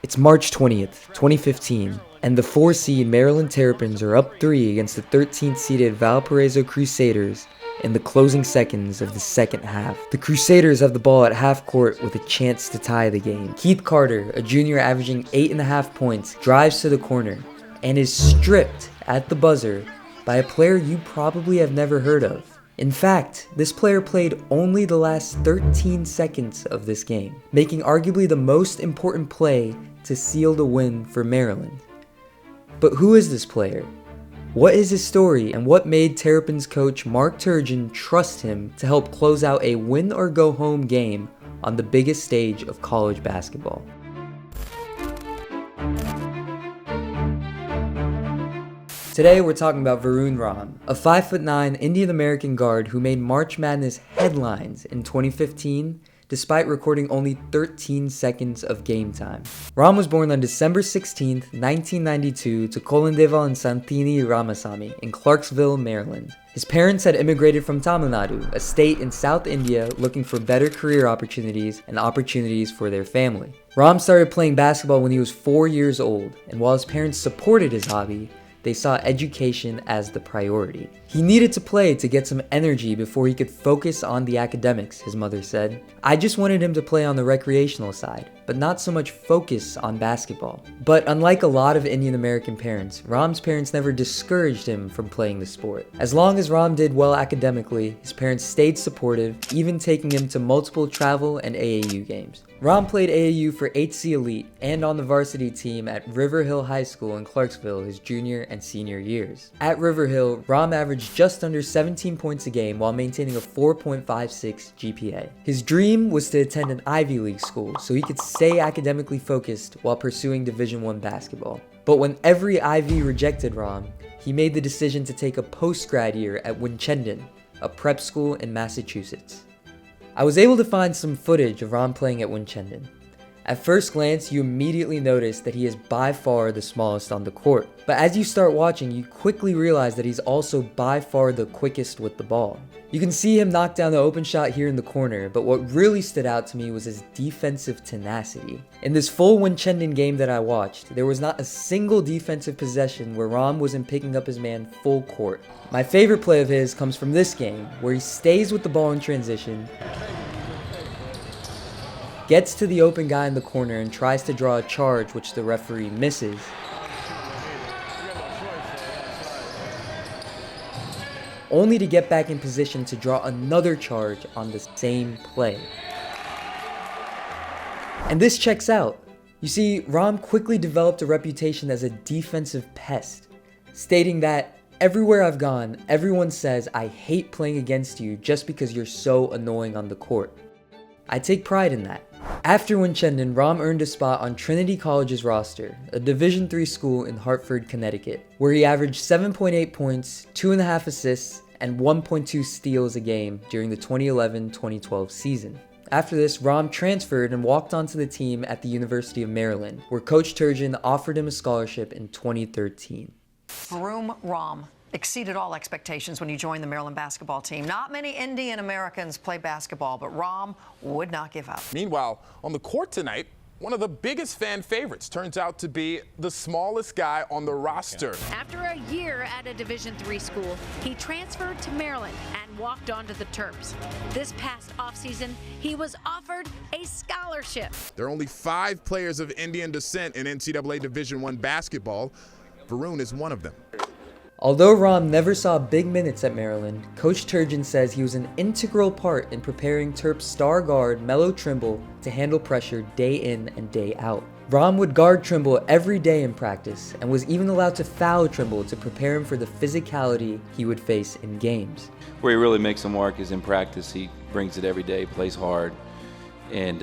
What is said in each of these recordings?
It's March 20th, 2015, and the 4-seed Maryland Terrapins are up 3 against the 13th-seeded Valparaiso Crusaders in the closing seconds of the second half. The Crusaders have the ball at half court with a chance to tie the game. Keith Carter, a junior averaging 8.5 points, drives to the corner and is stripped at the buzzer by a player you probably have never heard of. In fact, this player played only the last 13 seconds of this game, making arguably the most important play to seal the win for Maryland. But who is this player? What is his story, and what made Terrapins coach Mark Turgeon trust him to help close out a win-or-go-home game on the biggest stage of college basketball? Today we're talking about Varun Ram, a 5'9" Indian American guard who made March Madness headlines in 2015 despite recording only 13 seconds of game time. Ram was born on December 16, 1992 to Kolandeval and Santini Ramasamy in Clarksville, Maryland. His parents had immigrated from Tamil Nadu, a state in South India looking for better career opportunities and opportunities for their family. Ram started playing basketball when he was 4 years old, and while his parents supported his hobby, they saw education as the priority. He needed to play to get some energy before he could focus on the academics, his mother said. I just wanted him to play on the recreational side, but not so much focus on basketball. But unlike a lot of Indian American parents, Ram's parents never discouraged him from playing the sport. As long as Ram did well academically, his parents stayed supportive, even taking him to multiple travel and AAU games. Ram played AAU for HC Elite and on the varsity team at River Hill High School in Clarksville his junior and senior years. At River Hill, Ram averaged just under 17 points a game while maintaining a 4.56 GPA. His dream was to attend an Ivy League school so he could stay academically focused while pursuing Division I basketball. But when every Ivy rejected Ram, he made the decision to take a post-grad year at Winchendon, a prep school in Massachusetts. I was able to find some footage of Ram playing at Winchendon. At first glance, you immediately notice that he is by far the smallest on the court. But as you start watching, you quickly realize that he's also by far the quickest with the ball. You can see him knock down the open shot here in the corner, but what really stood out to me was his defensive tenacity. In this full Winchendon game that I watched, there was not a single defensive possession where Ram wasn't picking up his man full court. My favorite play of his comes from this game, where he stays with the ball in transition, gets to the open guy in the corner and tries to draw a charge which the referee misses. Only to get back in position to draw another charge on the same play. And this checks out. You see, Ram quickly developed a reputation as a defensive pest, stating that everywhere I've gone, everyone says I hate playing against you just because you're so annoying on the court. I take pride in that. After Winchendon, Ram earned a spot on Trinity College's roster, a Division III school in Hartford, Connecticut, where he averaged 7.8 points, 2.5 assists, and 1.2 steals a game during the 2011-2012 season. After this, Ram transferred and walked onto the team at the University of Maryland, where Coach Turgeon offered him a scholarship in 2013. Varun Ram exceeded all expectations when he joined the Maryland basketball team. Not many Indian Americans play basketball, but Ram would not give up. Meanwhile, on the court tonight, one of the biggest fan favorites turns out to be the smallest guy on the roster. After a year at a Division III school, he transferred to Maryland and walked onto the Terps. This past offseason, he was offered a scholarship. There are only 5 players of Indian descent in NCAA Division I basketball. Varun is one of them. Although Ram never saw big minutes at Maryland, Coach Turgeon says he was an integral part in preparing Terps star guard Melo Trimble to handle pressure day in and day out. Ram would guard Trimble every day in practice and was even allowed to foul Trimble to prepare him for the physicality he would face in games. Where he really makes him work is in practice. He brings it every day, plays hard, and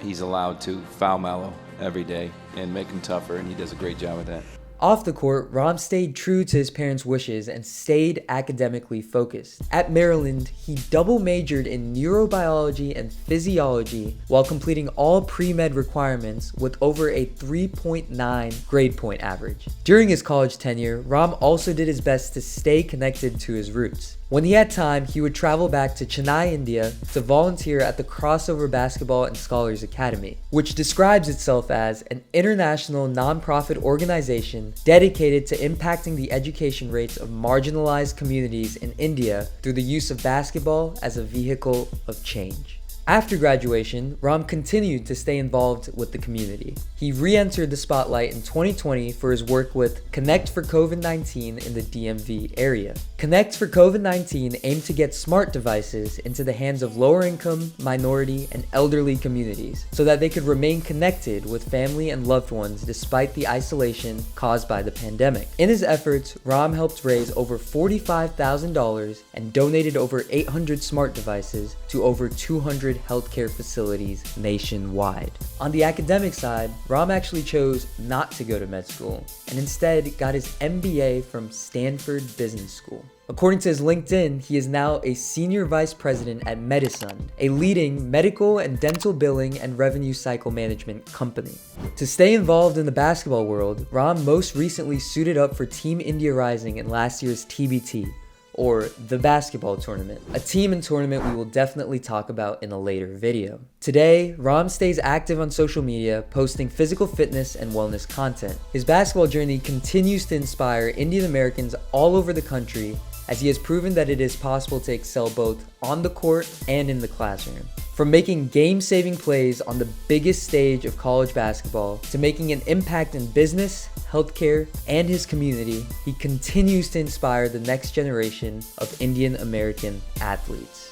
he's allowed to foul Melo every day and make him tougher, and he does a great job with that. Off the court, Ram stayed true to his parents' wishes and stayed academically focused. At Maryland, he double majored in neurobiology and physiology while completing all pre-med requirements with over a 3.9 grade point average. During his college tenure, Ram also did his best to stay connected to his roots. When he had time, he would travel back to Chennai, India to volunteer at the Crossover Basketball and Scholars Academy, which describes itself as an international nonprofit organization dedicated to impacting the education rates of marginalized communities in India through the use of basketball as a vehicle of change. After graduation, Ram continued to stay involved with the community. He re-entered the spotlight in 2020 for his work with Connect for COVID-19 in the DMV area. Connect for COVID-19 aimed to get smart devices into the hands of lower-income, minority, and elderly communities so that they could remain connected with family and loved ones despite the isolation caused by the pandemic. In his efforts, Ram helped raise over $45,000 and donated over 800 smart devices to over 200 healthcare facilities nationwide. On the academic side, Ram actually chose not to go to med school and instead got his MBA from Stanford Business School. According to his LinkedIn, he is now a senior vice president at Medicine, a leading medical and dental billing and revenue cycle management company. To stay involved in the basketball world, Ram most recently suited up for Team India Rising in last year's TBT, or the basketball tournament, a team and tournament we will definitely talk about in a later video. Today, Ram stays active on social media, posting physical fitness and wellness content. His basketball journey continues to inspire Indian Americans all over the country, as he has proven that it is possible to excel both on the court and in the classroom. From making game-saving plays on the biggest stage of college basketball to making an impact in business, healthcare, and his community, he continues to inspire the next generation of Indian American athletes.